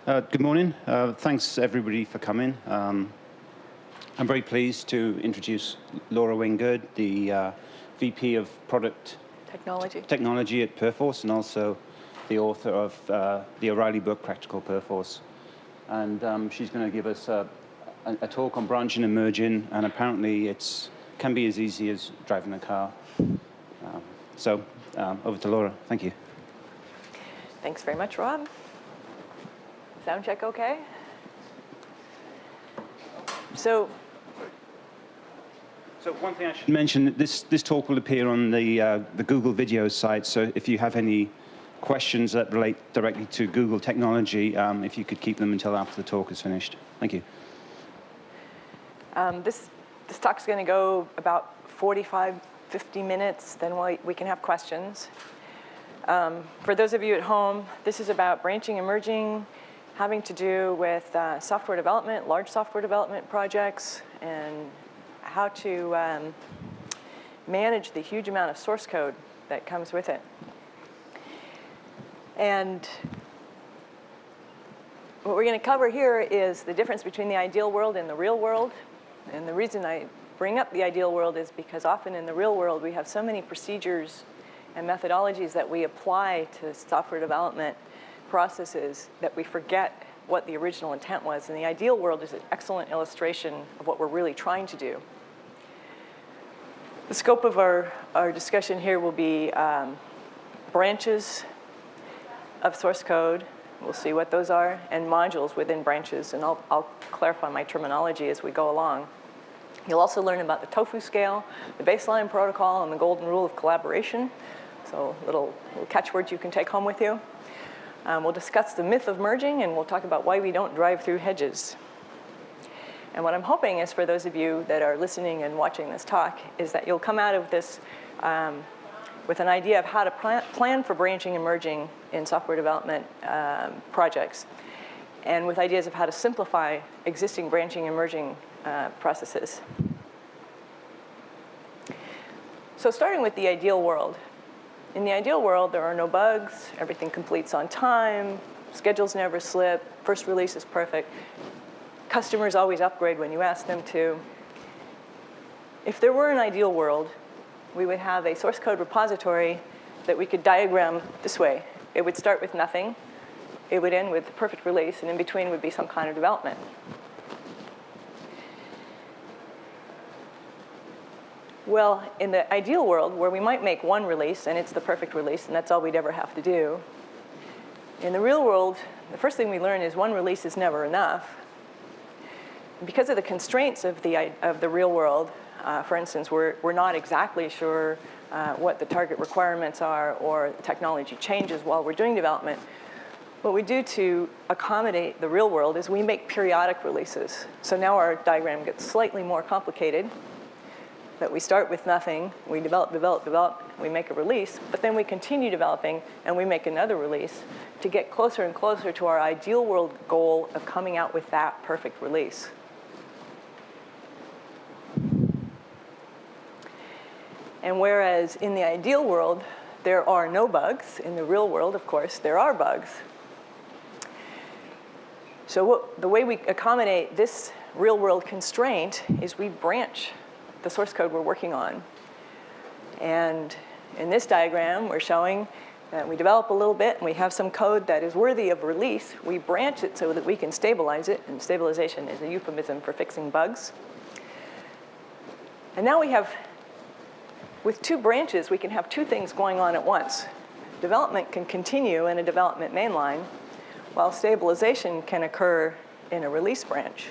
Good morning. Thanks, everybody, for coming. I'm very pleased to introduce Laura Wingerd, the VP of Product Technology at Perforce, and also the author of the O'Reilly book, Practical Perforce. And she's going to give us a talk on branching and merging, and apparently it can be as easy as driving a car. So over to Laura. Thank you. Thanks very much, Rob. Sound check okay? So one thing I should mention, this talk will appear on the Google Videos site, so if you have any questions that relate directly to Google technology, if you could keep them until after the talk is finished. Thank you. This talk's going to go about 45, 50 minutes, then we can have questions. For those of you at home, this is about branching and merging, having to do with software development, large software development projects, and how to manage the huge amount of source code that comes with it. And what we're going to cover here is the difference between the ideal world and the real world. And the reason I bring up the ideal world is because often in the real world we have so many procedures and methodologies that we apply to software development processes that we forget what the original intent was. And the ideal world is an excellent illustration of what we're really trying to do. The scope of our discussion here will be branches of source code. We'll see what those are, and modules within branches. And I'll clarify my terminology as we go along. You'll also learn about the TOFU scale, the baseline protocol, and the golden rule of collaboration. So little catchwords you can take home with you. We'll discuss the myth of merging, and we'll talk about why we don't drive through hedges. And what I'm hoping is for those of you that are listening and watching this talk is that you'll come out of this with an idea of how to plan for branching and merging in software development projects, and with ideas of how to simplify existing branching and merging processes. So starting with the ideal world. In the ideal world, there are no bugs, everything completes on time, schedules never slip, first release is perfect. Customers always upgrade when you ask them to. If there were an ideal world, we would have a source code repository that we could diagram this way. It would start with nothing, it would end with the perfect release, and in between would be some kind of development. Well, in the ideal world, where we might make one release, and it's the perfect release, and that's all we'd ever have to do, in the real world, the first thing we learn is one release is never enough. Because of the constraints of the real world, for instance, we're not exactly sure what the target requirements are, or technology changes while we're doing development. What we do to accommodate the real world is we make periodic releases. So now our diagram gets slightly more complicated. That we start with nothing, we develop, we make a release, but then we continue developing and we make another release to get closer and closer to our ideal world goal of coming out with that perfect release. And whereas in the ideal world, there are no bugs, in the real world, of course, there are bugs. So the way we accommodate this real world constraint is we branch the source code we're working on. And in this diagram, we're showing that we develop a little bit and we have some code that is worthy of release. We branch it so that we can stabilize it, and stabilization is a euphemism for fixing bugs. And now we have, with two branches, we can have two things going on at once. Development can continue in a development mainline, while stabilization can occur in a release branch.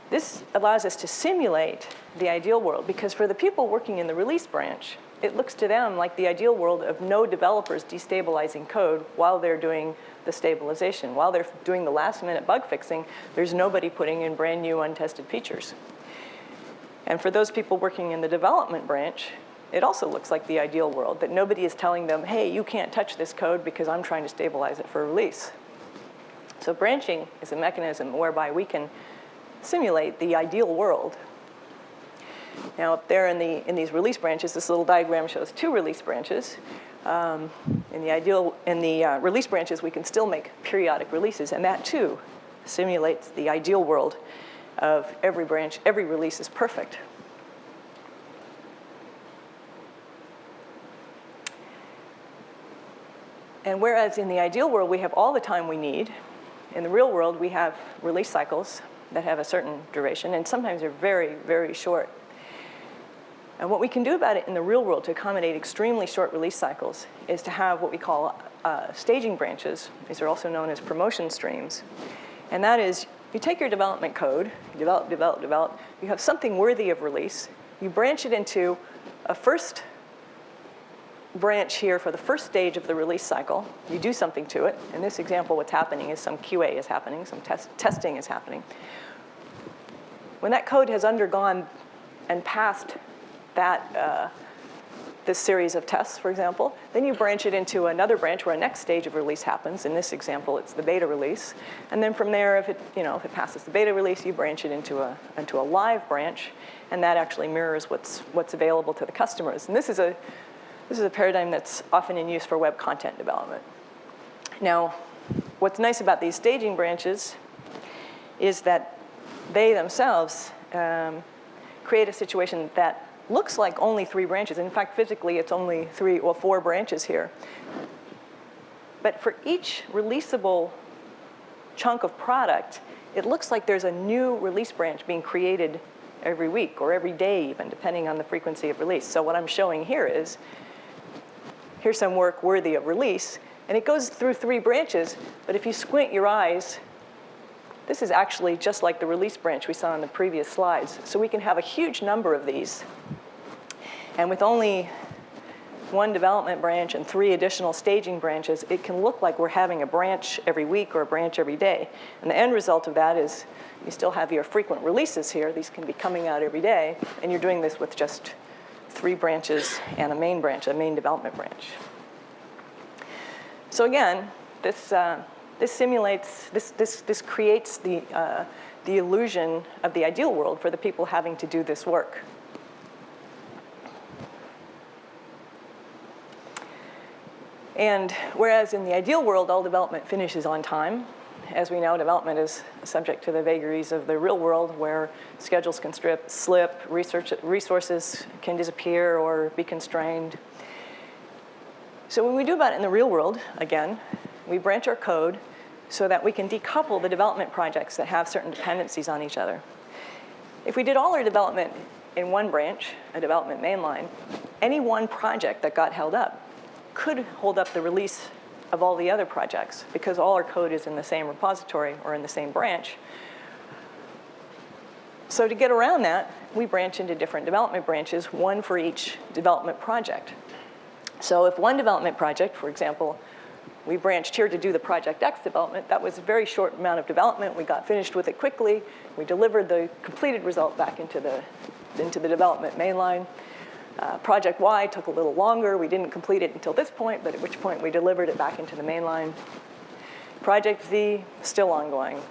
This allows us to simulate the ideal world, because for the people working in the release branch, it looks to them like the ideal world of no developers destabilizing code while they're doing the stabilization. While they're doing the last-minute bug fixing, there's nobody putting in brand new untested features. And for those people working in the development branch, it also looks like the ideal world, that nobody is telling them, hey, you can't touch this code because I'm trying to stabilize it for release. So branching is a mechanism whereby we can simulate the ideal world. Now up there in these release branches, this little diagram shows two release branches. In the release branches, we can still make periodic releases, and that too simulates the ideal world of every branch. Every release is perfect. And whereas in the ideal world, we have all the time we need, in the real world, we have release cycles that have a certain duration, and sometimes they're very, very short. And what we can do about it in the real world to accommodate extremely short release cycles is to have what we call staging branches. These are also known as promotion streams. And that is, you take your development code, you develop, develop, develop, you have something worthy of release, you branch it into a first branch here for the first stage of the release cycle. You do something to it. In this example, what's happening is some QA is happening, some testing is happening. When that code has undergone and passed this series of tests, for example, then you branch it into another branch where a next stage of release happens. In this example, it's the beta release. And then from there, if it passes the beta release, you branch it into a live branch, and that actually mirrors what's available to the customers. And this is a paradigm that's often in use for web content development. Now, what's nice about these staging branches is that they themselves create a situation that looks like only 3 branches. In fact, physically, it's only 3 or 4 branches here. But for each releasable chunk of product, it looks like there's a new release branch being created every week or every day even, depending on the frequency of release. So what I'm showing here is, here's some work worthy of release, and it goes through 3 branches, but if you squint your eyes, this is actually just like the release branch we saw in the previous slides. So we can have a huge number of these. And with only 1 development branch and 3 additional staging branches, it can look like we're having a branch every week or a branch every day. And the end result of that is you still have your frequent releases here. These can be coming out every day, and you're doing this with just 3 branches and a main branch, a main development branch. So again, this creates the illusion of the ideal world for the people having to do this work. And whereas in the ideal world, all development finishes on time, as we know, development is subject to the vagaries of the real world, where schedules can slip, resources can disappear or be constrained. So when we do about it in the real world, again, we branch our code so that we can decouple the development projects that have certain dependencies on each other. If we did all our development in 1 branch, a development mainline, any one project that got held up could hold up the release of all the other projects, because all our code is in the same repository or in the same branch. So to get around that, we branch into different development branches, 1 for each development project. So if 1 development project, for example, we branched here to do the Project X development, that was a very short amount of development. We got finished with it quickly. We delivered the completed result back into the development mainline. Project Y took a little longer. We didn't complete it until this point, but at which point we delivered it back into the mainline. Project Z, still ongoing.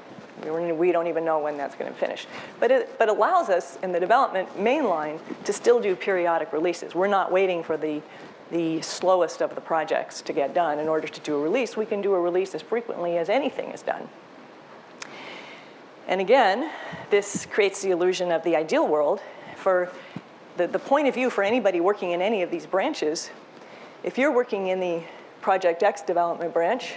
We don't even know when that's going to finish. But it allows us in the development mainline to still do periodic releases. We're not waiting for the slowest of the projects to get done in order to do a release. We can do a release as frequently as anything is done. And again, this creates the illusion of the ideal world. For the point of view for anybody working in any of these branches, if you're working in the Project X development branch,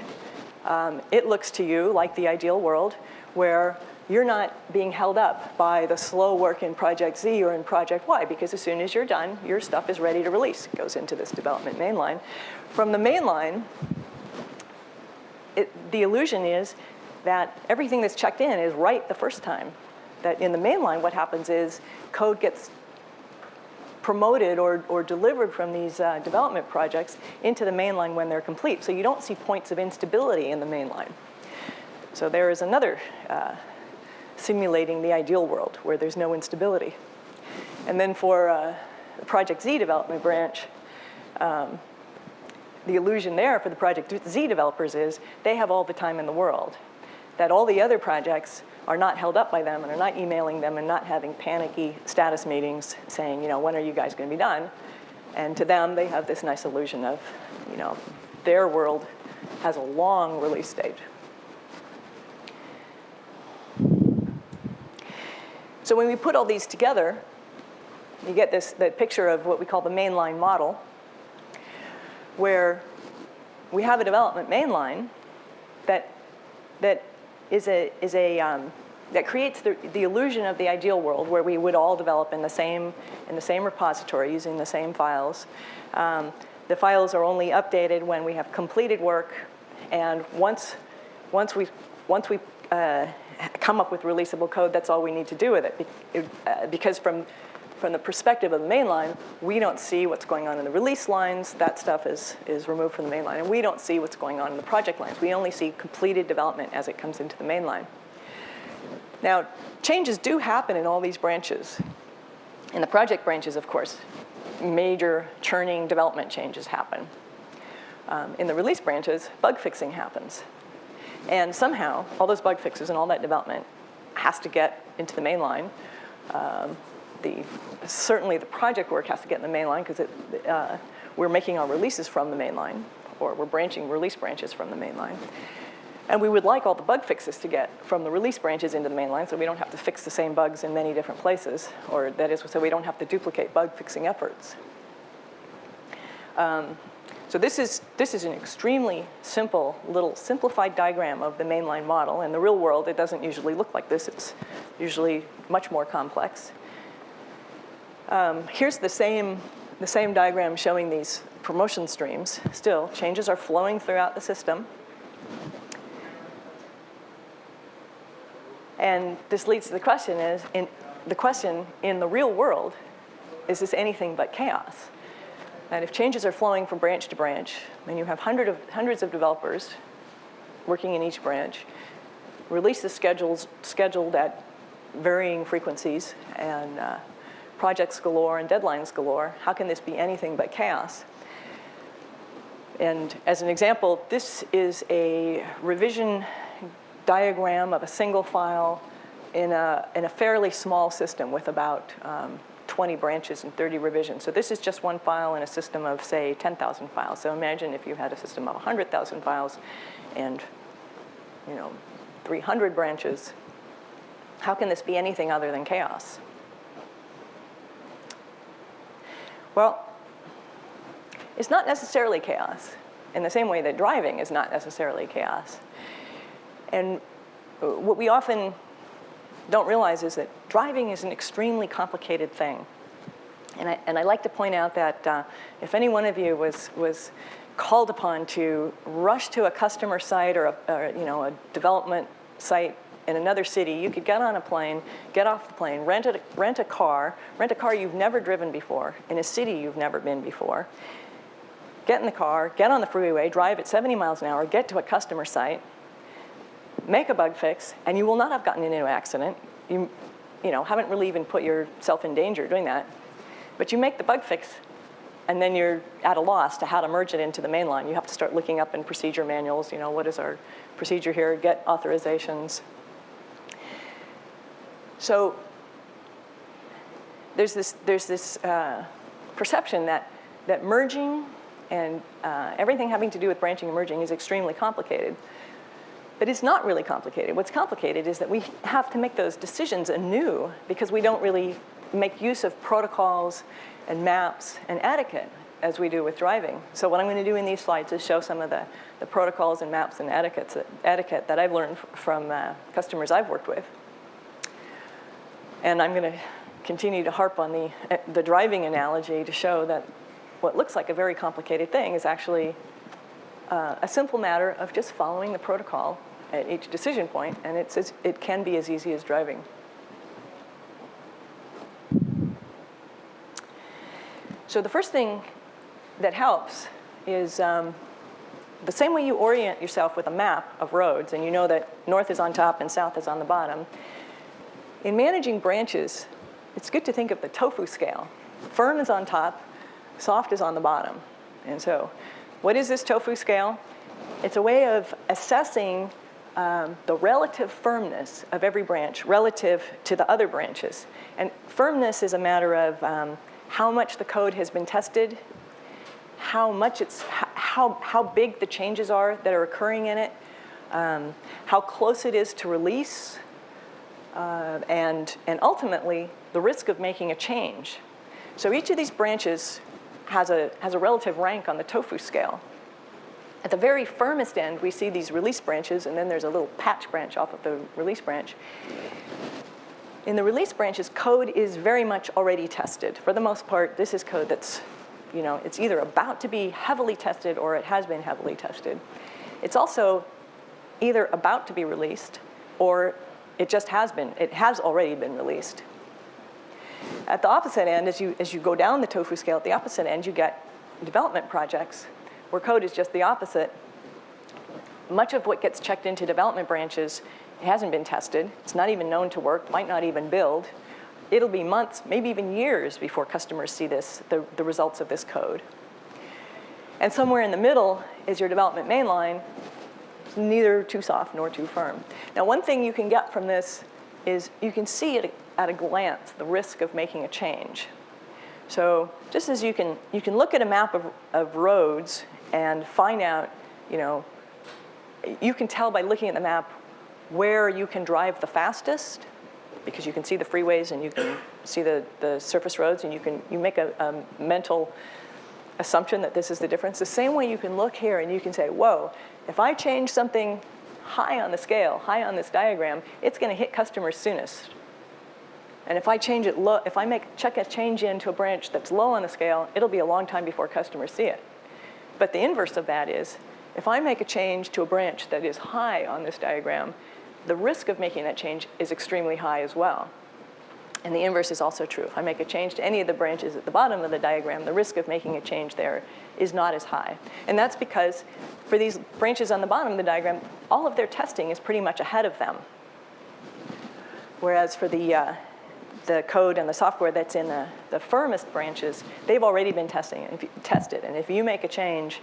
it looks to you like the ideal world where you're not being held up by the slow work in Project Z or in Project Y, because as soon as you're done, your stuff is ready to release. It goes into this development mainline. From the mainline, the illusion is that everything that's checked in is right the first time. That in the mainline, what happens is code gets promoted or delivered from these development projects into the mainline when they're complete. So you don't see points of instability in the mainline. So there is another simulating the ideal world where there's no instability. And then for the Project Z development branch, the illusion there for the Project Z developers is they have all the time in the world. That all the other projects are not held up by them and are not emailing them and not having panicky status meetings saying, when are you guys going to be done? And to them, they have this nice illusion of, their world has a long release stage. So when we put all these together, you get that picture of what we call the mainline model, where we have a development mainline that creates the illusion of the ideal world where we would all develop in the same repository using the same files. The files are only updated when we have completed work, and once we come up with releasable code, that's all we need to do with it. Because from the perspective of the mainline, we don't see what's going on in the release lines. That stuff is removed from the mainline, and we don't see what's going on in the project lines. We only see completed development as it comes into the mainline. Now, changes do happen in all these branches. In the project branches, of course, major churning development changes happen. In the release branches, bug fixing happens. And somehow, all those bug fixes and all that development has to get into the mainline. Certainly the project work has to get in the mainline because we're making our releases from the mainline, or we're branching release branches from the mainline. And we would like all the bug fixes to get from the release branches into the mainline so we don't have to fix the same bugs in many different places, or that is, so we don't have to duplicate bug fixing efforts. So this is an extremely simple, little simplified diagram of the mainline model. In the real world, it doesn't usually look like this. It's usually much more complex. Here's the same diagram showing these promotion streams. Still, changes are flowing throughout the system. And this leads to the question in the real world, is this anything but chaos? And if changes are flowing from branch to branch, and you have hundreds of developers working in each branch, releases scheduled at varying frequencies, and projects galore and deadlines galore, how can this be anything but chaos? And as an example, this is a revision diagram of a single file in a fairly small system with about 20 branches and 30 revisions. So this is just one file in a system of, say, 10,000 files. So imagine if you had a system of 100,000 files and 300 branches. How can this be anything other than chaos? Well, it's not necessarily chaos in the same way that driving is not necessarily chaos. And what we often don't realize is that driving is an extremely complicated thing. And I like to point out that if any one of you was called upon to rush to a customer site or a development site in another city, you could get on a plane, get off the plane, rent a car you've never driven before, in a city you've never been before, get in the car, get on the freeway, drive at 70 miles an hour, get to a customer site, make a bug fix, and you will not have gotten into an accident. You haven't really even put yourself in danger doing that. But you make the bug fix, and then you're at a loss to how to merge it into the mainline. You have to start looking up in procedure manuals, what is our procedure here, get authorizations. So there's this perception that merging and everything having to do with branching and merging is extremely complicated. But it's not really complicated. What's complicated is that we have to make those decisions anew because we don't really make use of protocols and maps and etiquette as we do with driving. So what I'm going to do in these slides is show some of the protocols and maps and etiquette that I've learned from customers I've worked with. And I'm going to continue to harp on the driving analogy to show that what looks like a very complicated thing is actually a simple matter of just following the protocol at each decision point, and it can be as easy as driving. So the first thing that helps is the same way you orient yourself with a map of roads, and you know that north is on top and south is on the bottom. In managing branches, it's good to think of the tofu scale. Firm is on top, soft is on the bottom. And so what is this tofu scale? It's a way of assessing the relative firmness of every branch relative to the other branches. And firmness is a matter of how much the code has been tested, how big the changes are that are occurring in it, how close it is to release, and ultimately the risk of making a change. So each of these branches has a relative rank on the TOFU scale. At the very firmest end, we see these release branches, and then there's a little patch branch off of the release branch. In the release branches, code is very much already tested. For the most part, this is code that's, it's either about to be heavily tested or it has been heavily tested. It's also either about to be released or it just has been. It has already been released. At the opposite end, as you go down the TOFU scale, at the opposite end, you get development projects where code is just the opposite. Much of what gets checked into development branches hasn't been tested. It's not even known to work, might not even build. It'll be months, maybe even years before customers see the results of this code. And somewhere in the middle is your development mainline. It's neither too soft nor too firm. Now, one thing you can get from this is you can see at a glance the risk of making a change. So just as you can look at a map of roads and find out, you can tell by looking at the map where you can drive the fastest, because you can see the freeways and you can see the surface roads, and you make a mental assumption that this is the difference. The same way you can look here and you can say, whoa, if I change something high on the scale, high on this diagram, it's going to hit customers soonest. And if I change it low, if I check a change into a branch that's low on the scale, it'll be a long time before customers see it. But the inverse of that is, if I make a change to a branch that is high on this diagram, the risk of making that change is extremely high as well. And the inverse is also true. If I make a change to any of the branches at the bottom of the diagram, the risk of making a change there is not as high. And that's because for these branches on the bottom of the diagram, all of their testing is pretty much ahead of them. Whereas for the code and the software that's in the firmest branches, they've already been tested. And if you make a change,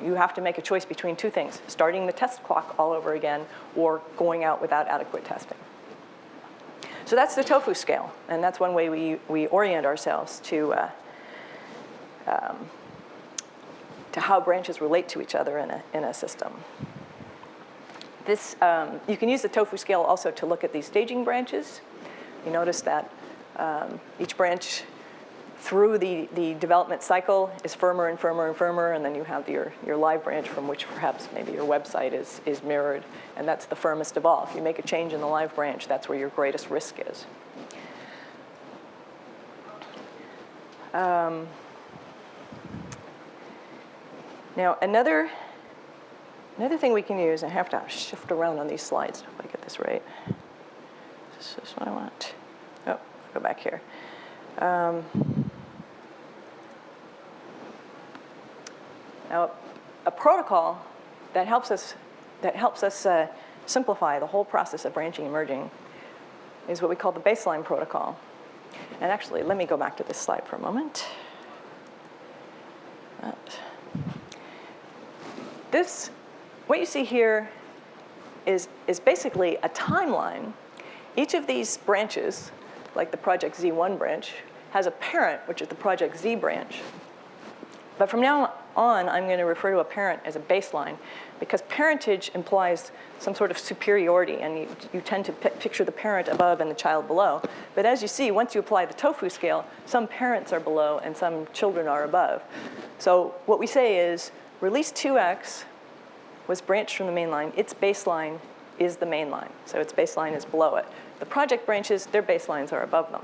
you have to make a choice between two things: starting the test clock all over again or going out without adequate testing. So that's the TOFU scale, and that's one way we orient ourselves to how branches relate to each other in a system. This, you can use the TOFU scale also to look at these staging branches. You notice that each branch through the development cycle is firmer and firmer and firmer, and then you have your live branch from which perhaps maybe your website is mirrored, and that's the firmest of all. If you make a change in the live branch, that's where your greatest risk is. Now, another thing we can use, and I have to shift around on these slides if I get this right. Is this what I want? Oh, go back here. Now, a protocol that helps us simplify the whole process of branching and merging is what we call the baseline protocol. And actually, let me go back to this slide for a moment. What you see here is basically a timeline. Each of these branches, like the Project Z1 branch, has a parent, which is the Project Z branch. But from now on, I'm going to refer to a parent as a baseline, because parentage implies some sort of superiority, and you tend to picture the parent above and the child below. But as you see, once you apply the TOFU scale, some parents are below and some children are above. So what we say is, release 2x was branched from the main line. Its baseline is the main line, so its baseline is below it. The project branches, their baselines are above them.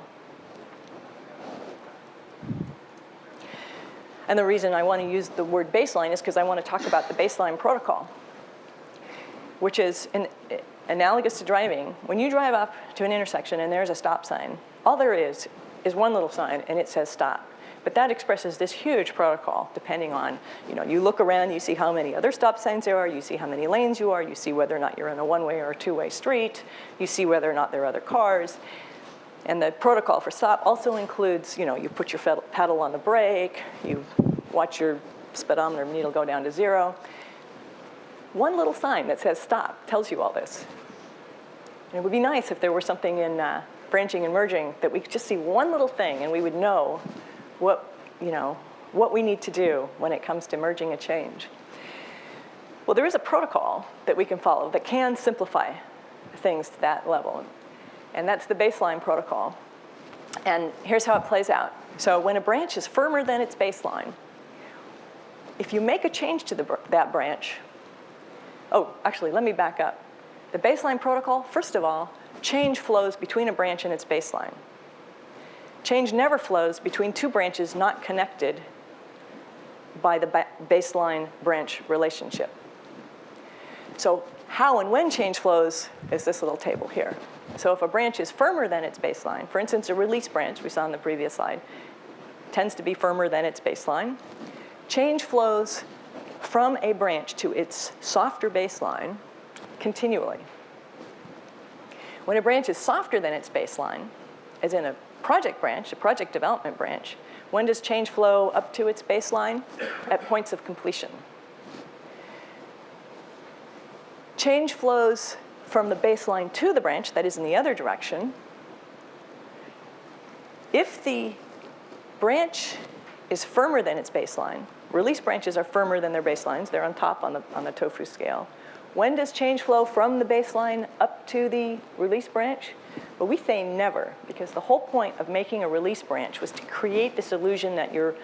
And the reason I want to use the word baseline is because I want to talk about the baseline protocol, which is analogous to driving. When you drive up to an intersection and there's a stop sign, all there is one little sign, and it says stop. But that expresses this huge protocol, depending on, you look around, you see how many other stop signs there are, you see how many lanes you are, you see whether or not you're in a one-way or a two-way street, you see whether or not there are other cars. And the protocol for stop also includes, you put your pedal on the brake, you watch your speedometer needle go down to 0. One little sign that says stop tells you all this. And it would be nice if there were something in branching and merging, that we could just see one little thing and we would know what, what we need to do when it comes to merging a change. Well, there is a protocol that we can follow that can simplify things to that level, and that's the baseline protocol. And here's how it plays out. So when a branch is firmer than its baseline, if you make a change to that branch, oh, actually, let me back up. The baseline protocol, first of all, change flows between a branch and its baseline. Change never flows between two branches not connected by the baseline branch relationship. So how and when change flows is this little table here. So if a branch is firmer than its baseline, for instance, a release branch we saw in the previous slide, tends to be firmer than its baseline. Change flows from a branch to its softer baseline continually. When a branch is softer than its baseline, as in a project branch, a project development branch, when does change flow up to its baseline? At points of completion. Change flows from the baseline to the branch, that is in the other direction, if the branch is firmer than its baseline. Release branches are firmer than their baselines. They're on top on the tofu scale. When does change flow from the baseline up to the release branch? Well, we say never, because the whole point of making a release branch was to create this illusion that your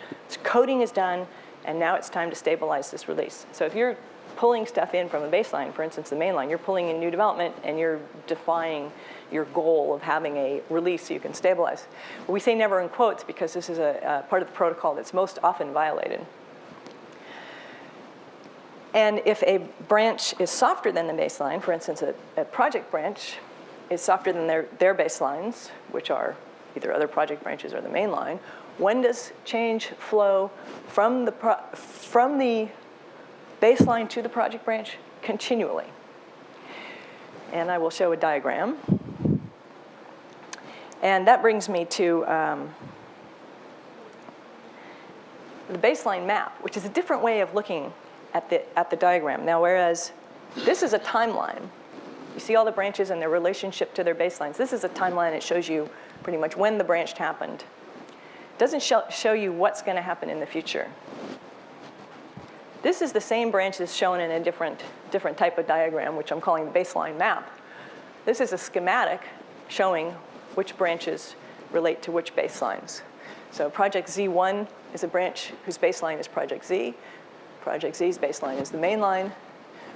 coding is done, and now it's time to stabilize this release. So if you're pulling stuff in from a baseline, for instance, the main line, you're pulling in new development, and you're defying your goal of having a release so you can stabilize. We say never in quotes because this is a part of the protocol that's most often violated. And if a branch is softer than the baseline, for instance, a project branch is softer than their baselines, which are either other project branches or the main line, when does change flow from the baseline to the project branch? Continually. And I will show a diagram. And that brings me to the baseline map, which is a different way of looking at the diagram. Now, whereas this is a timeline, you see all the branches and their relationship to their baselines. This is a timeline that shows you pretty much when the branch happened. It doesn't show you what's going to happen in the future. This is the same branches shown in a different type of diagram, which I'm calling the baseline map. This is a schematic showing which branches relate to which baselines. So project Z1 is a branch whose baseline is project Z. Project Z's baseline is the main line.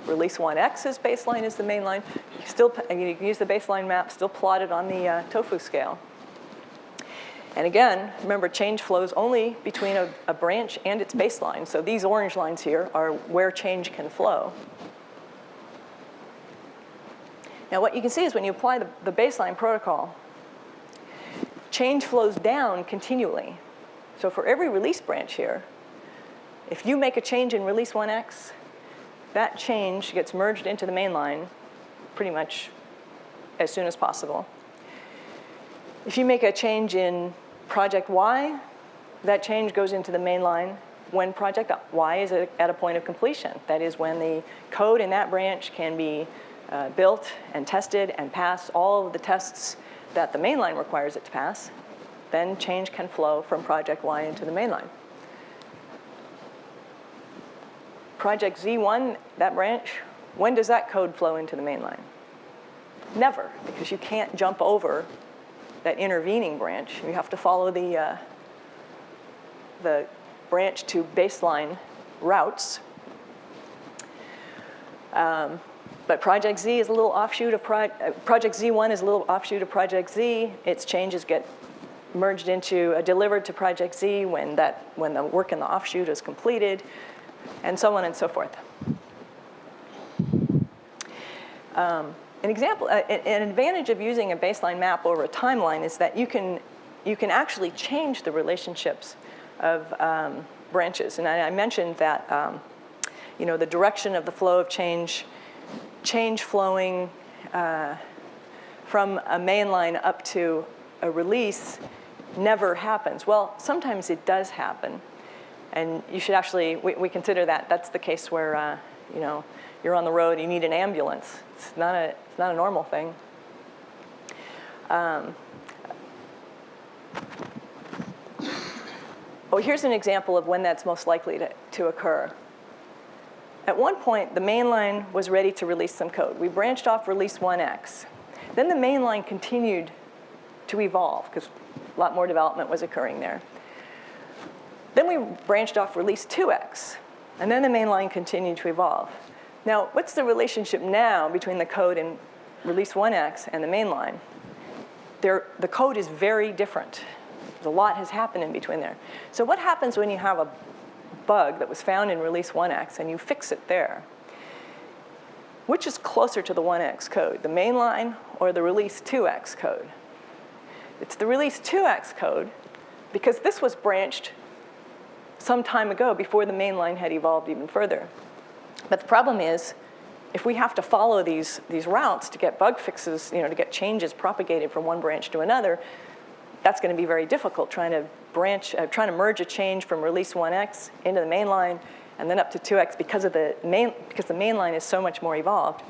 Release 1X's baseline is the main line. You can use the baseline map, still plotted on the tofu scale. And again, remember, change flows only between a branch and its baseline. So these orange lines here are where change can flow. Now, what you can see is when you apply the baseline protocol, change flows down continually. So for every release branch here, if you make a change in release 1X, that change gets merged into the main line pretty much as soon as possible. If you make a change in project Y, that change goes into the main line when project Y is at a point of completion. That is when the code in that branch can be built and tested and pass all of the tests that the main line requires it to pass. Then change can flow from project Y into the main line. Project Z1, that branch, when does that code flow into the main line? Never, because you can't jump over that intervening branch. You have to follow the branch to baseline routes. But Project Z is a little offshoot of Project Z1 is a little offshoot of Project Z. Its changes get merged into, delivered to Project Z when the work in the offshoot is completed, and so on and so forth. An advantage of using a baseline map over a timeline is that you can actually change the relationships of branches. And I mentioned that the direction of the flow of change flowing from a main line up to a release never happens. Well, sometimes it does happen. And you should actually, we consider that's the case where you're on the road, you need an ambulance. It's not a normal thing. Oh, here's an example of when that's most likely to occur. At one point, the mainline was ready to release some code. We branched off release 1x. Then the mainline continued to evolve, because a lot more development was occurring there. Then we branched off release 2x, and then the mainline continued to evolve. Now, what's the relationship now between the code in release 1x and the mainline? The code is very different. A lot has happened in between there. So what happens when you have a bug that was found in release 1x and you fix it there? Which is closer to the 1x code, the mainline or the release 2x code? It's the release 2x code, because this was branched some time ago before the mainline had evolved even further. But the problem is, if we have to follow these routes to get bug fixes, to get changes propagated from one branch to another, that's going to be very difficult, trying to merge a change from release 1x into the mainline and then up to 2x because the mainline is so much more evolved.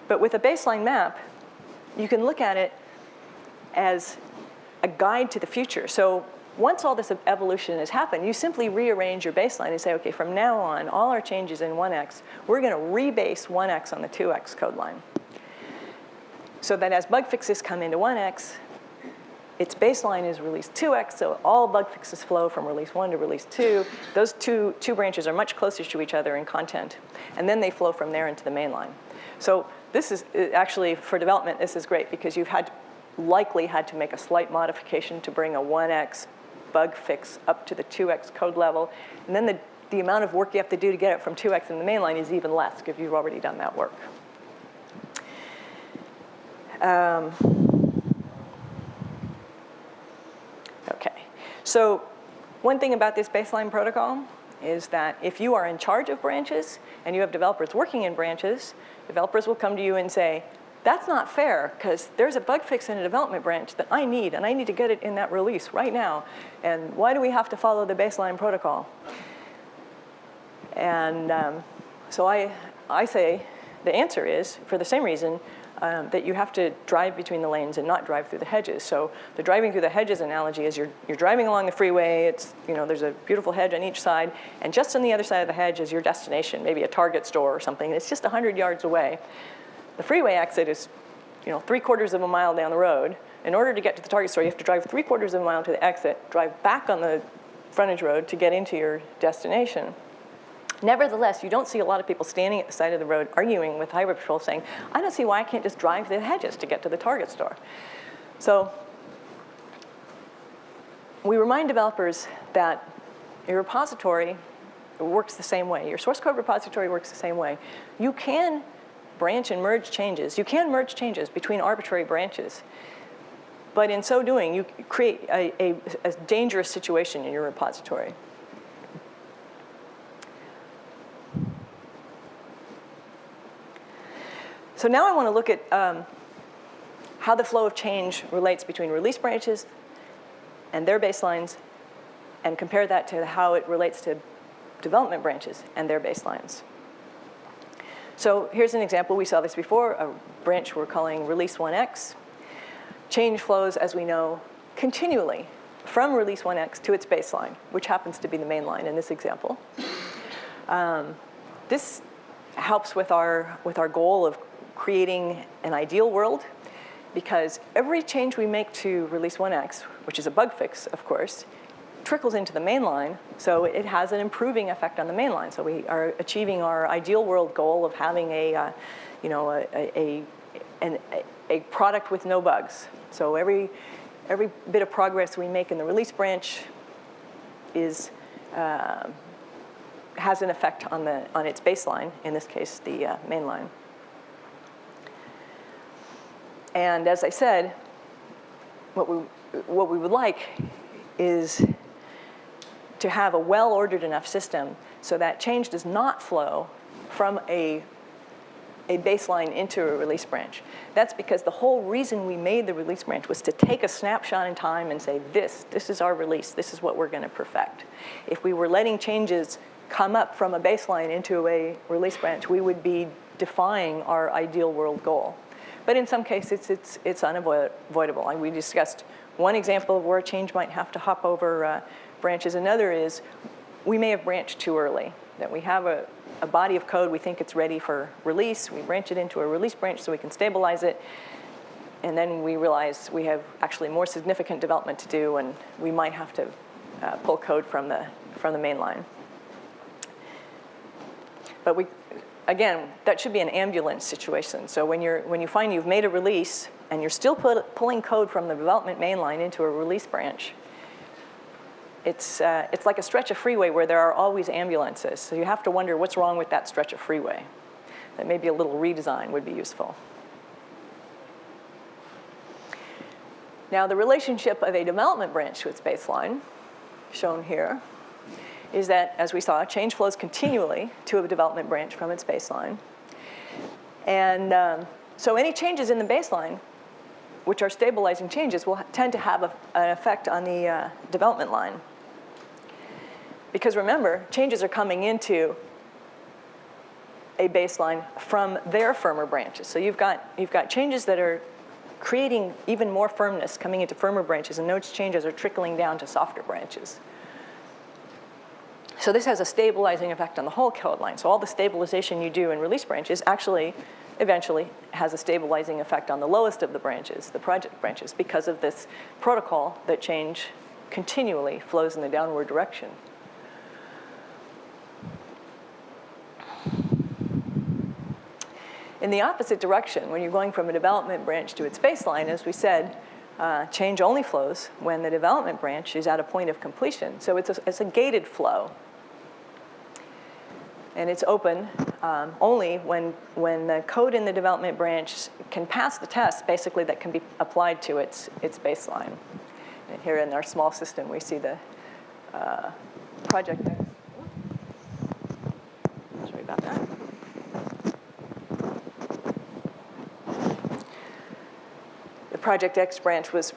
But with a baseline map, you can look at it as a guide to the future. So once all this evolution has happened, you simply rearrange your baseline and say, OK, from now on, all our changes in 1x, we're going to rebase 1x on the 2x code line. So that as bug fixes come into 1x, its baseline is release 2x, so all bug fixes flow from release 1 to release 2. Those two branches are much closer to each other in content. And then they flow from there into the mainline. So this is actually, for development, this is great, because you've likely had to make a slight modification to bring a 1x bug fix up to the 2x code level. And then the amount of work you have to do to get it from 2x in the mainline is even less, because you've already done that work. OK. So one thing about this baseline protocol is that if you are in charge of branches and you have developers working in branches, developers will come to you and say, that's not fair, because there's a bug fix in a development branch that I need, and I need to get it in that release right now. And why do we have to follow the baseline protocol? And so I say the answer is, for the same reason, that you have to drive between the lanes and not drive through the hedges. So the driving through the hedges analogy is you're driving along the freeway. It's, there's a beautiful hedge on each side, and just on the other side of the hedge is your destination, maybe a Target store or something. It's just 100 yards away. The freeway exit is 3/4 of a mile down the road. In order to get to the Target store, you have to drive 3/4 of a mile to the exit, drive back on the frontage road to get into your destination. Nevertheless, you don't see a lot of people standing at the side of the road arguing with highway patrol saying, I don't see why I can't just drive the hedges to get to the Target store. So we remind developers that your repository works the same way. Your source code repository works the same way. You can branch and merge changes. You can merge changes between arbitrary branches. But in so doing, you create a dangerous situation in your repository. So now I want to look at how the flow of change relates between release branches and their baselines, and compare that to how it relates to development branches and their baselines. So here's an example. We saw this before, a branch we're calling release 1x. Change flows, as we know, continually from release 1x to its baseline, which happens to be the main line in this example. This helps with our goal of creating an ideal world, because every change we make to release 1x, which is a bug fix, of course, trickles into the main line, so it has an improving effect on the main line. So we are achieving our ideal world goal of having a product with no bugs. So every bit of progress we make in the release branch has an effect on its baseline, in this case, the main line. And as I said, what we would like is to have a well-ordered enough system so that change does not flow from a baseline into a release branch. That's because the whole reason we made the release branch was to take a snapshot in time and say, this is our release, this is what we're going to perfect. If we were letting changes come up from a baseline into a release branch, we would be defying our ideal world goal. but in some cases it's unavoidable. And we discussed one example of where a change might have to hop over branches. Another is we may have branched too early, that we have a body of code, we think it's ready for release, we branch it into a release branch so we can stabilize it, and then we realize we have actually more significant development to do, and we might have to pull code from the main line. But again, that should be an ambulance situation. So when you find you've made a release and you're still pulling code from the development mainline into a release branch, it's like a stretch of freeway where there are always ambulances. So you have to wonder what's wrong with that stretch of freeway. That maybe a little redesign would be useful. Now, the relationship of a development branch to its baseline, shown here, is that, as we saw, change flows continually to a development branch from its baseline. And so any changes in the baseline, which are stabilizing changes, will tend to have an effect on the development line. Because remember, changes are coming into a baseline from their firmer branches. So you've got changes that are creating even more firmness coming into firmer branches, and those changes are trickling down to softer branches. So this has a stabilizing effect on the whole code line. So all the stabilization you do in release branches actually eventually has a stabilizing effect on the lowest of the branches, the project branches, because of this protocol that change continually flows in the downward direction. In the opposite direction, when you're going from a development branch to its baseline, as we said, change only flows when the development branch is at a point of completion. So it's a gated flow. And it's open only when the code in the development branch can pass the test, basically, that can be applied to its baseline. And here in our small system, we see the project. Sorry about that. The Project X branch was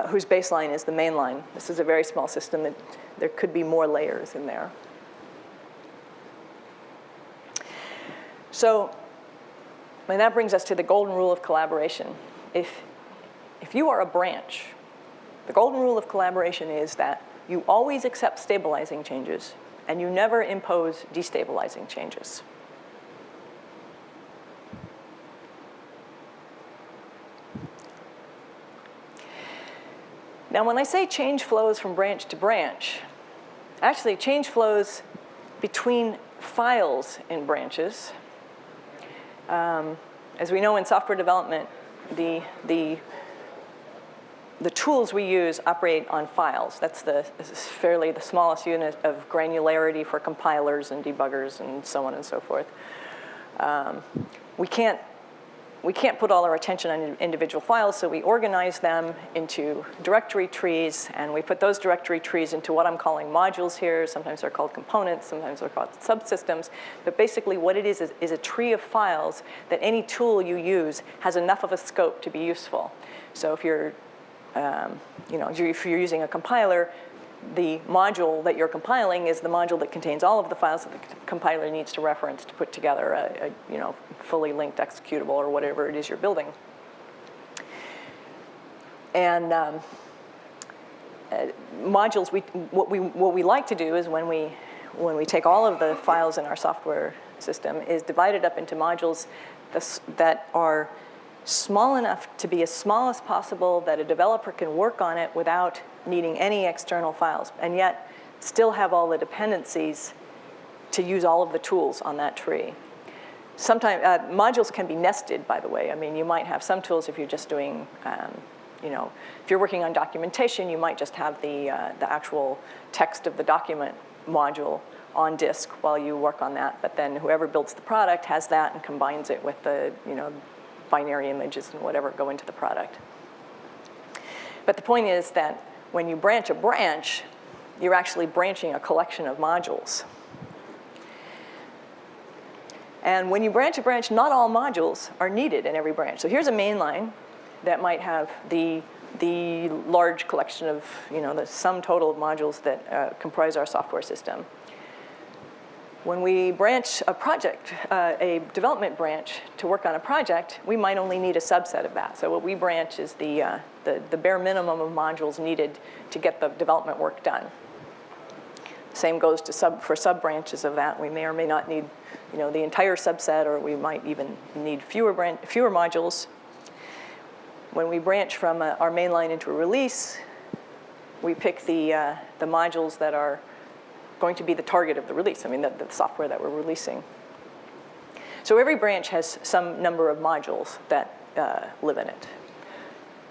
whose baseline is the main line. This is a very small system. There could be more layers in there. So, and that brings us to the golden rule of collaboration. If you are a branch, the golden rule of collaboration is that you always accept stabilizing changes, and you never impose destabilizing changes. Now, when I say change flows from branch to branch, actually change flows between files in branches. As we know in software development, the tools we use operate on files. This is fairly the smallest unit of granularity for compilers and debuggers and so on and so forth. We can't put all our attention on individual files, so we organize them into directory trees, and we put those directory trees into what I'm calling modules here. Sometimes they're called components, sometimes they're called subsystems. But basically what it is a tree of files that any tool you use has enough of a scope to be useful. So if you're using a compiler, the module that you're compiling is the module that contains all of the files that the compiler needs to reference to put together a fully linked executable or whatever it is you're building. And modules, what we like to do is when we take all of the files in our software system is divide it up into modules that are small enough to be as small as possible, that a developer can work on it without needing any external files, and yet still have all the dependencies to use all of the tools on that tree. Sometimes modules can be nested, by the way. I mean, you might have some tools if you're just doing, if you're working on documentation, you might just have the actual text of the document module on disk while you work on that. But then whoever builds the product has that and combines it with the binary images and whatever go into the product. But the point is that when you branch a branch, you're actually branching a collection of modules. And when you branch a branch, not all modules are needed in every branch. So here's a main line that might have the large collection of, the sum total of modules that comprise our software system. When we branch a project, a development branch to work on a project, we might only need a subset of that. So what we branch is the bare minimum of modules needed to get the development work done. Same goes to for sub-branches of that. We may or may not need, the entire subset, or we might even need fewer modules. When we branch from our main line into a release, we pick the modules that are going to be the target of the release, the software that we're releasing. So every branch has some number of modules that live in it.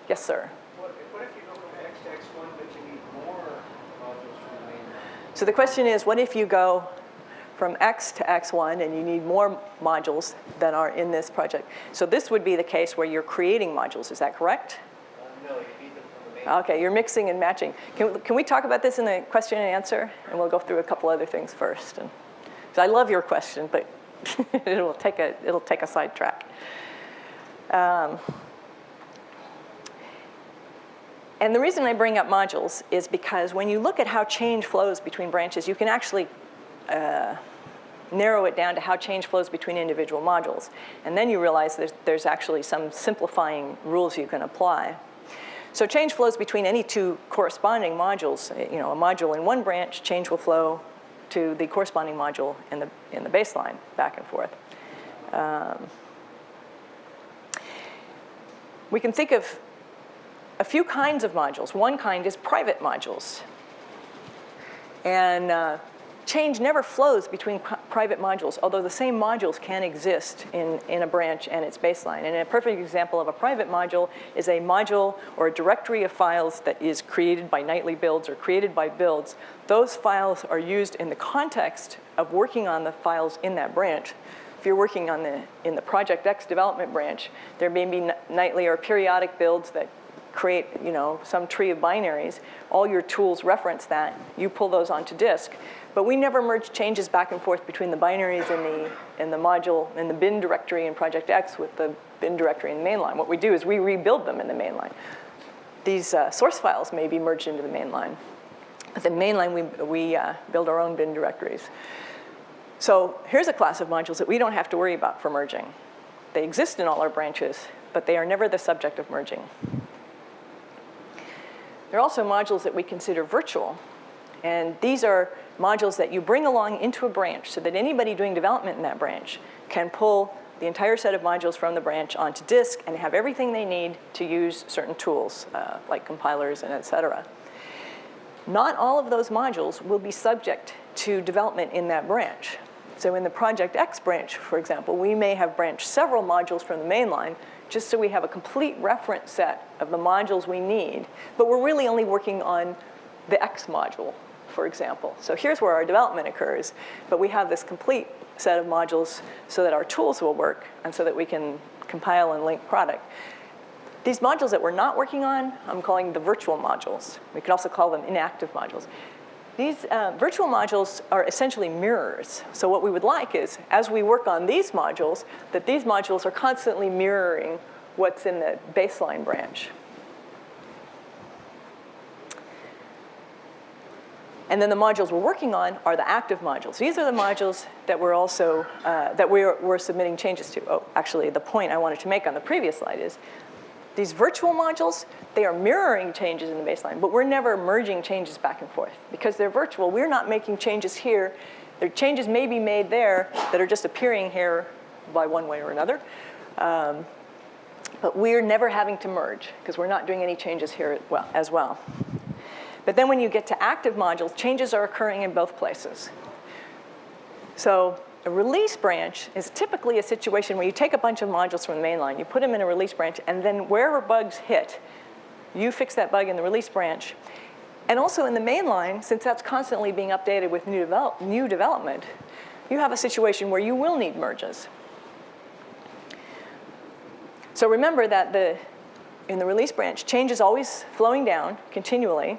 Yes, sir? What if you go from X to X1, but you need more modules from the main line? So the question is, what if you go from X to X1 and you need more modules than are in this project? So this would be the case where you're creating modules, is that correct? No, you need them from the main line. Okay, you're mixing and matching. Can we talk about this in the question and answer? And we'll go through a couple other things first. So I love your question, but it'll take a sidetrack. And the reason I bring up modules is because when you look at how change flows between branches, you can actually narrow it down to how change flows between individual modules. And then you realize there's actually some simplifying rules you can apply. So change flows between any two corresponding modules. A module in one branch, change will flow to the corresponding module in the baseline, back and forth. We can think of a few kinds of modules. One kind is private modules. And change never flows between private modules, although the same modules can exist in a branch and its baseline. And a perfect example of a private module is a module or a directory of files that is created by nightly builds or created by builds. Those files are used in the context of working on the files in that branch. If you're working in the Project X development branch, there may be nightly or periodic builds that create some tree of binaries. All your tools reference that. You pull those onto disk. But we never merge changes back and forth between the binaries in the module, in the bin directory in Project X with the bin directory in the mainline. What we do is we rebuild them in the mainline. These source files may be merged into the mainline. At the mainline, we build our own bin directories. So here's a class of modules that we don't have to worry about for merging. They exist in all our branches, but they are never the subject of merging. There are also modules that we consider virtual. And these are modules that you bring along into a branch so that anybody doing development in that branch can pull the entire set of modules from the branch onto disk and have everything they need to use certain tools, like compilers and et cetera. Not all of those modules will be subject to development in that branch. So in the Project X branch, for example, we may have branched several modules from the mainline just so we have a complete reference set of the modules we need. But we're really only working on the X module, for example. So here's where our development occurs. But we have this complete set of modules so that our tools will work and so that we can compile and link product. These modules that we're not working on, I'm calling the virtual modules. We could also call them inactive modules. These virtual modules are essentially mirrors. So what we would like is, as we work on these modules, that these modules are constantly mirroring what's in the baseline branch. And then the modules we're working on are the active modules. These are the modules that we're also we're submitting changes to. Oh, actually, the point I wanted to make on the previous slide is these virtual modules, they are mirroring changes in the baseline, but we're never merging changes back and forth. Because they're virtual, we're not making changes here. Their changes may be made there that are just appearing here by one way or another. But we're never having to merge, because we're not doing any changes here as well. But then when you get to active modules, changes are occurring in both places. So a release branch is typically a situation where you take a bunch of modules from the mainline, you put them in a release branch, and then wherever bugs hit, you fix that bug in the release branch. And also in the mainline, since that's constantly being updated with new development, you have a situation where you will need merges. So remember that in the release branch, change is always flowing down continually.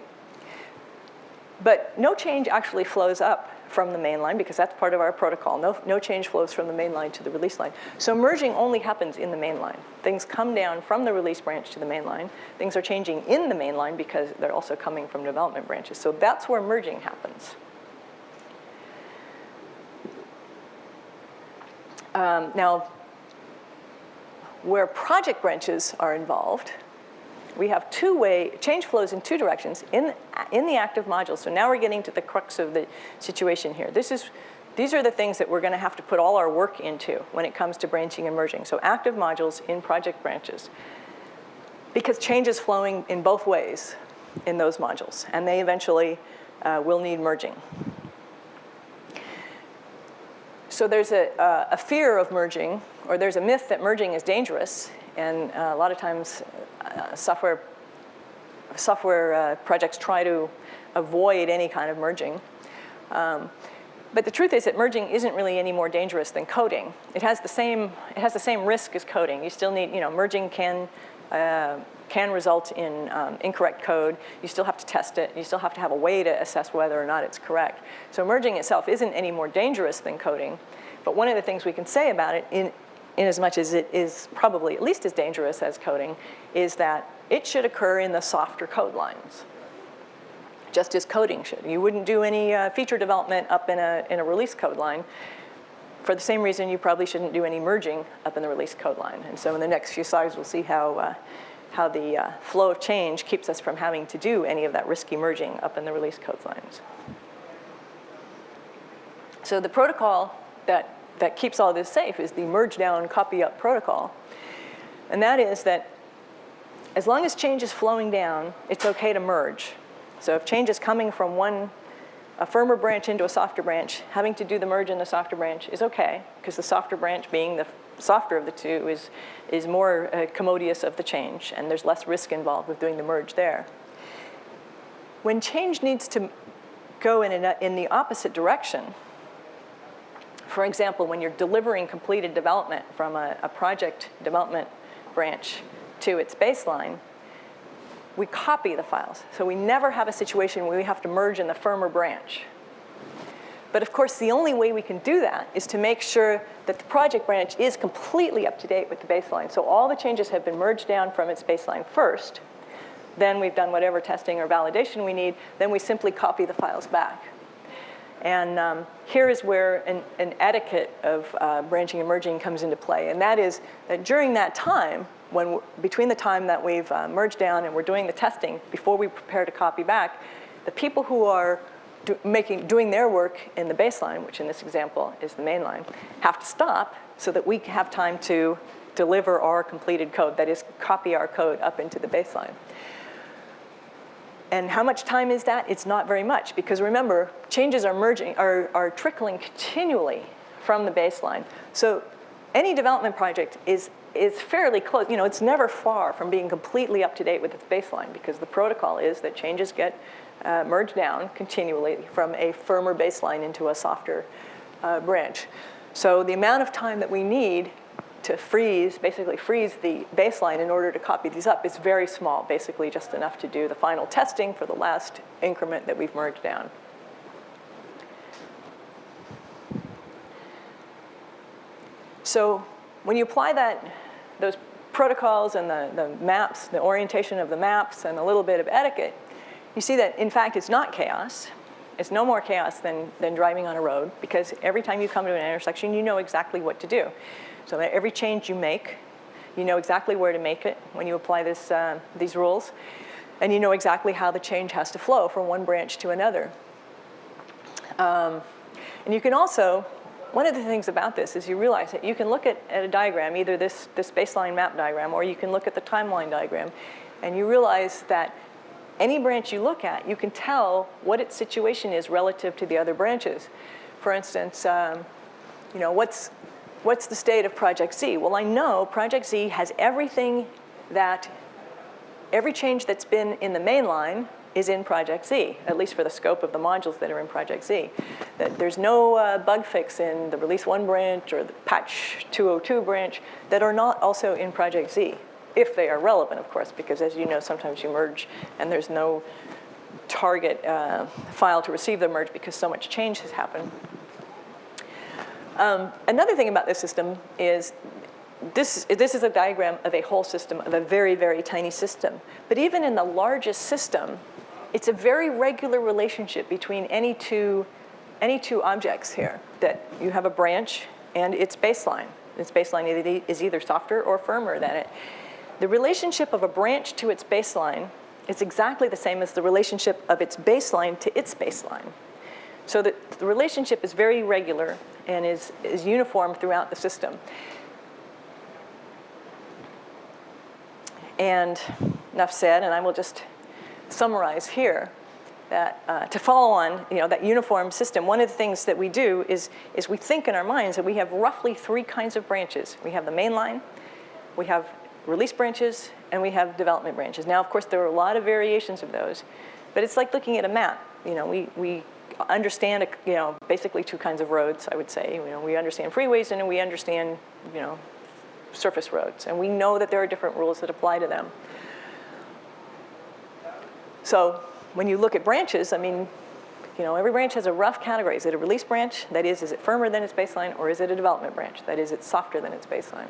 But no change actually flows up from the main line, because that's part of our protocol. No change flows from the main line to the release line. So merging only happens in the main line. Things come down from the release branch to the main line. Things are changing in the main line because they're also coming from development branches. So that's where merging happens. Now, where project branches are involved, we have two-way change flows in two directions in the active module. So now we're getting to the crux of the situation here. These are the things that we're going to have to put all our work into when it comes to branching and merging. So active modules in project branches, because change is flowing in both ways in those modules, and they eventually will need merging. So there's a fear of merging, or there's a myth that merging is dangerous, and a lot of times software projects try to avoid any kind of merging. But the truth is that merging isn't really any more dangerous than coding. It has the same risk as coding. You still need, merging can result in incorrect code. You still have to test it. You still have to have a way to assess whether or not it's correct. So merging itself isn't any more dangerous than coding. But one of the things we can say about it, in as much as it is probably at least as dangerous as coding, is that it should occur in the softer code lines, just as coding should. You wouldn't do any feature development up in a release code line. For the same reason, you probably shouldn't do any merging up in the release code line. And so in the next few slides, we'll see how the flow of change keeps us from having to do any of that risky merging up in the release code lines. So the protocol that keeps all this safe is the merge down, copy up protocol. And that is that as long as change is flowing down, it's OK to merge. So if change is coming from a firmer branch into a softer branch, having to do the merge in the softer branch is OK, because the softer branch, being the softer of the two, is more commodious of the change, and there's less risk involved with doing the merge there. When change needs to go in the opposite direction, for example, when you're delivering completed development from a project development branch to its baseline, we copy the files. So we never have a situation where we have to merge in the firmer branch. But of course, the only way we can do that is to make sure that the project branch is completely up to date with the baseline. So all the changes have been merged down from its baseline first. Then we've done whatever testing or validation we need. Then we simply copy the files back. And here is where an etiquette of branching and merging comes into play. And that is that during that time, between the time that we've merged down and we're doing the testing, before we prepare to copy back, the people who are doing their work in the baseline, which in this example is the main line, have to stop so that we have time to deliver our completed code, that is, copy our code up into the baseline. And how much time is that? It's not very much, because remember, changes are trickling continually from the baseline. So any development project is fairly close. It's never far from being completely up to date with its baseline, because the protocol is that changes get merged down continually from a firmer baseline into a softer branch. So the amount of time that we need to basically freeze the baseline in order to copy these up is very small, basically just enough to do the final testing for the last increment that we've merged down. So when you apply those protocols and the maps, the orientation of the maps, and a little bit of etiquette, you see that, in fact, it's not chaos. It's no more chaos than driving on a road, because every time you come to an intersection, you know exactly what to do. So that every change you make, you know exactly where to make it when you apply these rules, and you know exactly how the change has to flow from one branch to another. And you can also, one of the things about this is you realize that you can look at a diagram, either this baseline map diagram, or you can look at the timeline diagram, and you realize that any branch you look at, you can tell what its situation is relative to the other branches. For instance, what's the state of Project Z? Well, I know Project Z has every change that's been in the main line is in Project Z, at least for the scope of the modules that are in Project Z. That there's no bug fix in the Release 1 branch or the Patch 202 branch that are not also in Project Z, if they are relevant, of course, because as you know, sometimes you merge and there's no target file to receive the merge because so much change has happened. Another thing about this system is this is a diagram of a whole system, of a very, very tiny system. But even in the largest system, it's a very regular relationship between any two objects here. That you have a branch and its baseline. Its baseline is either softer or firmer than it. The relationship of a branch to its baseline is exactly the same as the relationship of its baseline to its baseline. So the relationship is very regular and is uniform throughout the system. And enough said, and I will just summarize here that to follow on, that uniform system, one of the things that we do is we think in our minds that we have roughly 3 kinds of branches. We have the main line, we have release branches, and we have development branches. Now, of course, there are a lot of variations of those, but it's like looking at a map. We understand, basically 2 kinds of roads, I would say. We understand freeways and we understand, surface roads, and we know that there are different rules that apply to them. So when you look at branches, I mean, every branch has a rough category. Is it a release branch? That is it firmer than its baseline? Or is it a development branch? That is, it's softer than its baseline.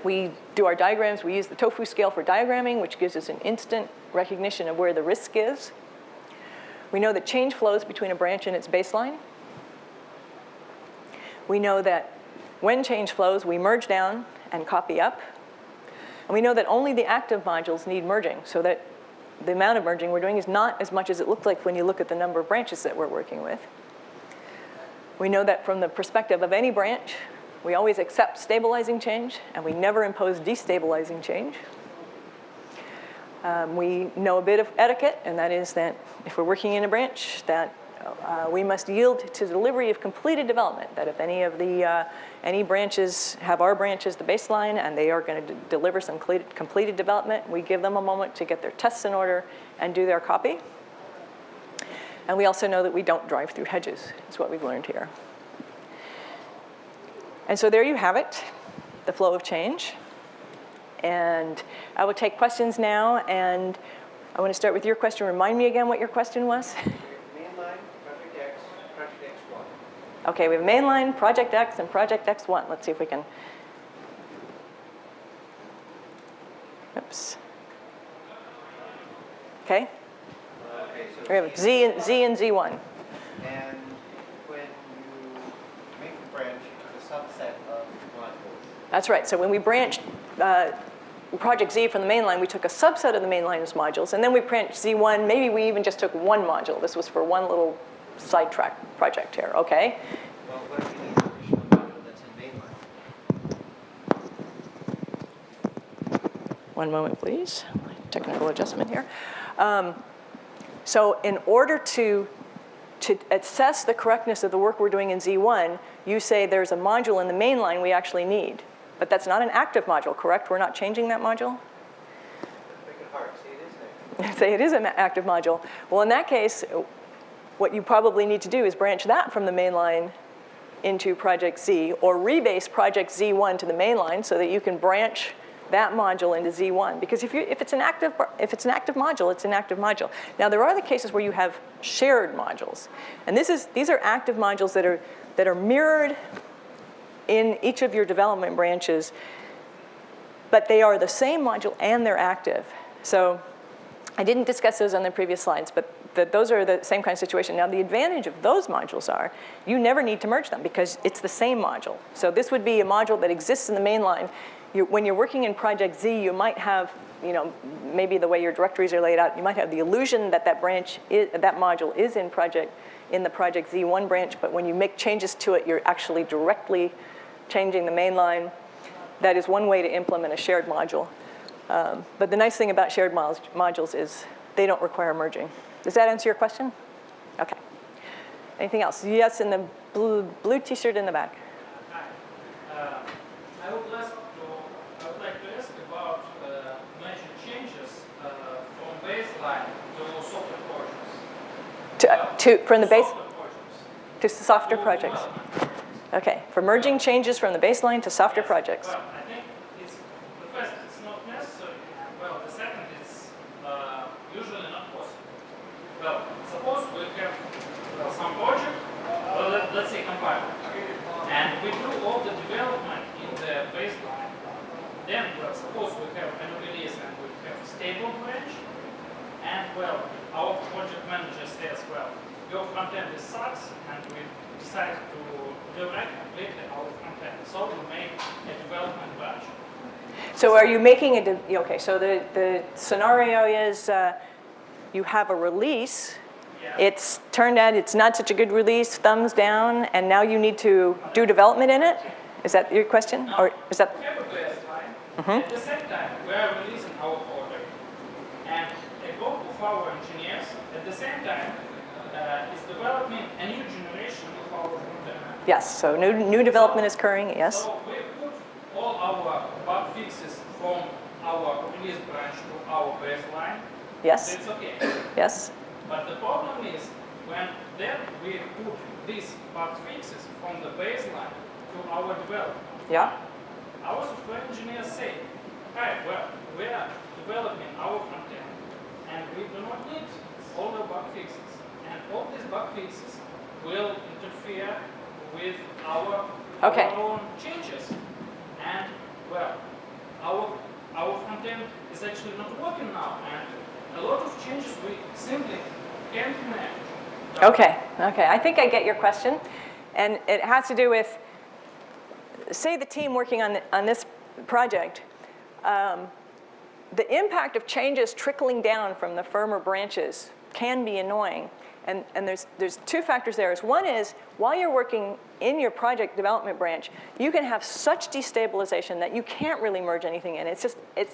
We do our diagrams. We use the tofu scale for diagramming, which gives us an instant recognition of where the risk is. We know that change flows between a branch and its baseline. We know that when change flows, we merge down and copy up. And we know that only the active modules need merging, so that the amount of merging we're doing is not as much as it looks like when you look at the number of branches that we're working with. We know that from the perspective of any branch, we always accept stabilizing change, and we never impose destabilizing change. We know a bit of etiquette, and that is that if we're working in a branch, that we must yield to delivery of completed development, that if any branches have our branch as the baseline and they are going to deliver some completed development, we give them a moment to get their tests in order and do their copy. And we also know that we don't drive through hedges, is what we've learned here. And so there you have it, the flow of change. And I will take questions now, and I want to start with your question. Remind me again what your question was. Mainline, Project X, Project X1. Okay, we have mainline, Project X, and Project X1. Let's see if we can. Oops. Okay. Okay, so We have Z and Z1. And when you make the branch, you took a subset of modules. That's right. So when we branched Project Z from the mainline, we took a subset of the mainline's modules, and then we branched Z1. Maybe we even just took one module. This was for one little sidetrack project here, okay? Well, what if you need an additional module that's in mainline? One moment, please. Technical adjustment here. So in order to assess the correctness of the work we're doing in Z1, you say there's a module in the mainline we actually need. But that's not an active module, correct? We're not changing that module? Make it hard. See, it is active. Say it is an active module. Well, in that case, what you probably need to do is branch that from the mainline into Project Z, or rebase Project Z1 to the mainline so that you can branch that module into Z1. Because if it's an active module, it's an active module. Now, there are the cases where you have shared modules. And these are active modules that are mirrored in each of your development branches, but they are the same module and they're active. So I didn't discuss those on the previous slides, but those are the same kind of situation. Now, the advantage of those modules are you never need to merge them because it's the same module. So this would be a module that exists in the main line. When you're working in Project Z, you might have, maybe the way your directories are laid out, you might have the illusion that that module is in the Project Z1 branch, but when you make changes to it, you're actually directly changing the main line. That is one way to implement a shared module. But the nice thing about shared modules is they don't require merging. Does that answer your question? Okay. Anything else? Yes, in the blue T-shirt in the back. Hi. I would like to ask about mentioned changes from baseline to softer portions. From the base Softer portions. to softer projects. Okay, for merging changes from the baseline to softer projects. Well, I think the first, it's not necessary. Well, the second, it's usually not possible. Well, suppose we have some project, let's say compiler, and we do all the development in the baseline. Then, suppose we have an release and we have a stable branch, And well, our project manager says, well, your front end is sucks, and we decide to rewrite completely our front end. So we make a development branch. So are you making okay, so the scenario is you have a release. Yeah. It's turned out it's not such a good release, thumbs down, and now you need to do development in it? Is that your question? No, or is that? we have a baseline. At the same time, we are releasing our product. And a group of our engineers, at the same time, is developing a new generation of our front-end. Yes, so new development is occurring, yes. So we put all our bug fixes from our release branch to our baseline. Yes. It's okay. Yes. But the problem is when then we put these bug fixes from the baseline to our development. Yeah. Our software engineers say, hi, well, we are developing our front end and we do not need all the bug fixes. And all these bug fixes will interfere with our own changes. And well, our front end is actually not working now, and a lot of changes we simply can't manage. Okay, I think I get your question. And it has to do with, say the team working on this project, the impact of changes trickling down from the firmer branches can be annoying. And there's two factors there. One is, while you're working in your project development branch, you can have such destabilization that you can't really merge anything in. It's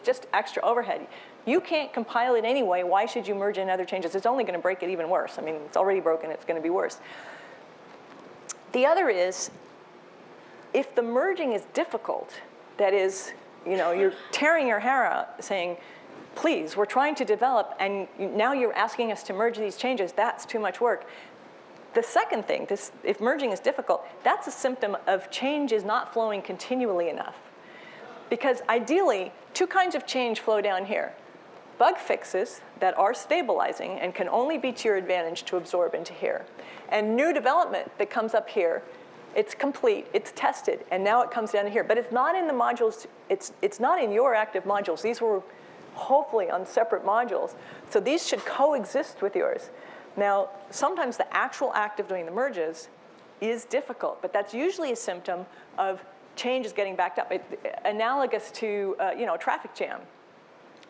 just extra overhead. You can't compile it anyway. Why should you merge in other changes? It's only going to break it even worse. I mean, it's already broken. It's going to be worse. The other is, if the merging is difficult, that is, you're tearing your hair out saying, please, we're trying to develop, and now you're asking us to merge these changes. That's too much work. The second thing, if merging is difficult, that's a symptom of change is not flowing continually enough. Because ideally, two kinds of change flow down here. Bug fixes that are stabilizing and can only be to your advantage to absorb into here. And new development that comes up here, it's complete, it's tested, and now it comes down to here. But it's not in the modules, it's not in your active modules. These were hopefully on separate modules. So these should coexist with yours. Now, sometimes the actual act of doing the merges is difficult, but that's usually a symptom of changes getting backed up. Analogous to a traffic jam.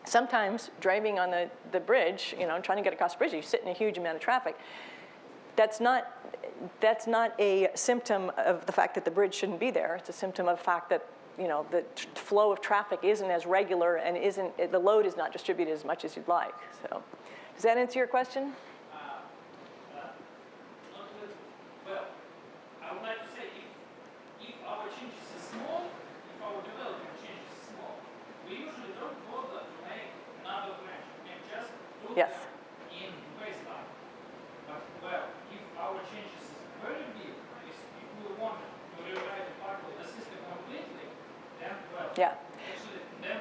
Sometimes driving on the bridge, trying to get across the bridge, you sit in a huge amount of traffic. That's not a symptom of the fact that the bridge shouldn't be there. It's a symptom of the fact that the flow of traffic isn't as regular and the load is not distributed as much as you'd like. So, does that answer your question? Well, I would like to say if our changes are small, if our development changes are small, we usually don't bother to make another branch. We can just put them in baseline. But well, if our changes are very big, if we want to rewrite a part of the system completely, then well, actually then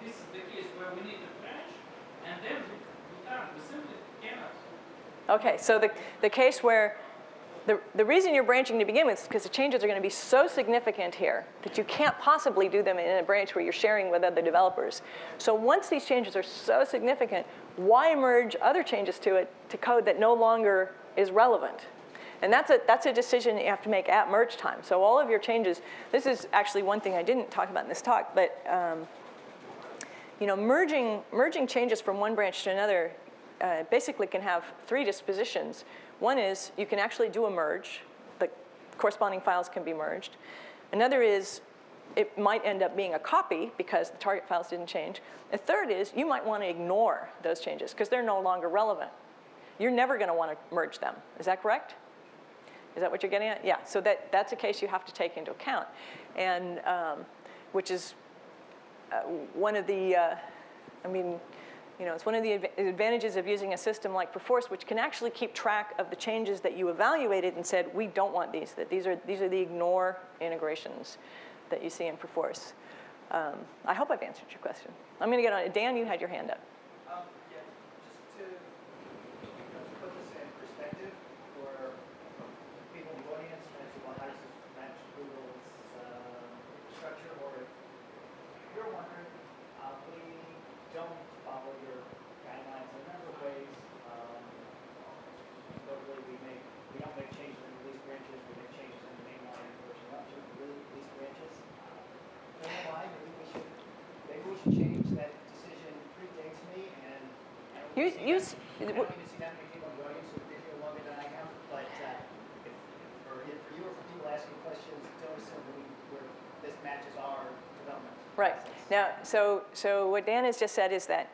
this is the case where we need a branch, and then we simply cannot. Okay, so the case where the reason you're branching to begin with is because the changes are going to be so significant here that you can't possibly do them in a branch where you're sharing with other developers. So once these changes are so significant, why merge other changes to it to code that no longer is relevant? And that's a decision that you have to make at merge time. So all of your changes, this is actually one thing I didn't talk about in this talk, but merging changes from one branch to another basically can have three dispositions. One is you can actually do a merge. The corresponding files can be merged. Another is it might end up being a copy because the target files didn't change. A third is you might want to ignore those changes because they're no longer relevant. You're never going to want to merge them. Is that correct? Is that what you're getting at? Yeah, so that's a case you have to take into account, and which is one of the, it's one of the advantages of using a system like Perforce, which can actually keep track of the changes that you evaluated and said, we don't want these, that these are the ignore integrations that you see in Perforce. I hope I've answered your question. I'm going to get on. Dan, you had your hand up. Yeah, just to put this in perspective for people in the audience trying to see how does this match Google's infrastructure, or if you're wondering, we don't follow your You, you, I don't even see that many people in the audience who've been here longer than I have, but for you or for people asking questions, don't assume that this matches our development. right. process. Now, so what Dan has just said is that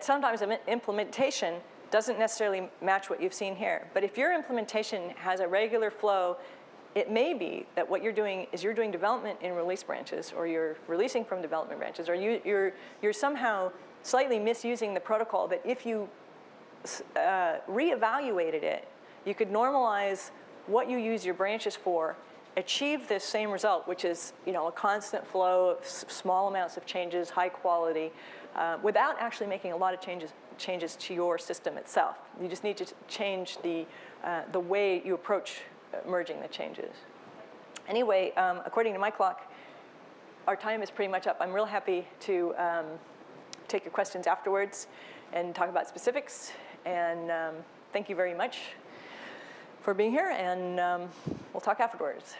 sometimes implementation doesn't necessarily match what you've seen here. But if your implementation has a regular flow, it may be that what you're doing is you're doing development in release branches, or you're releasing from development branches, or you're somehow slightly misusing the protocol that if you reevaluated it, you could normalize what you use your branches for, achieve this same result, which is a constant flow of small amounts of changes, high quality, without actually making a lot of changes to your system itself. You just need to change the way you approach merging the changes. Anyway, according to my clock, our time is pretty much up. I'm real happy to take your questions afterwards and talk about specifics. And thank you very much for being here, and we'll talk afterwards.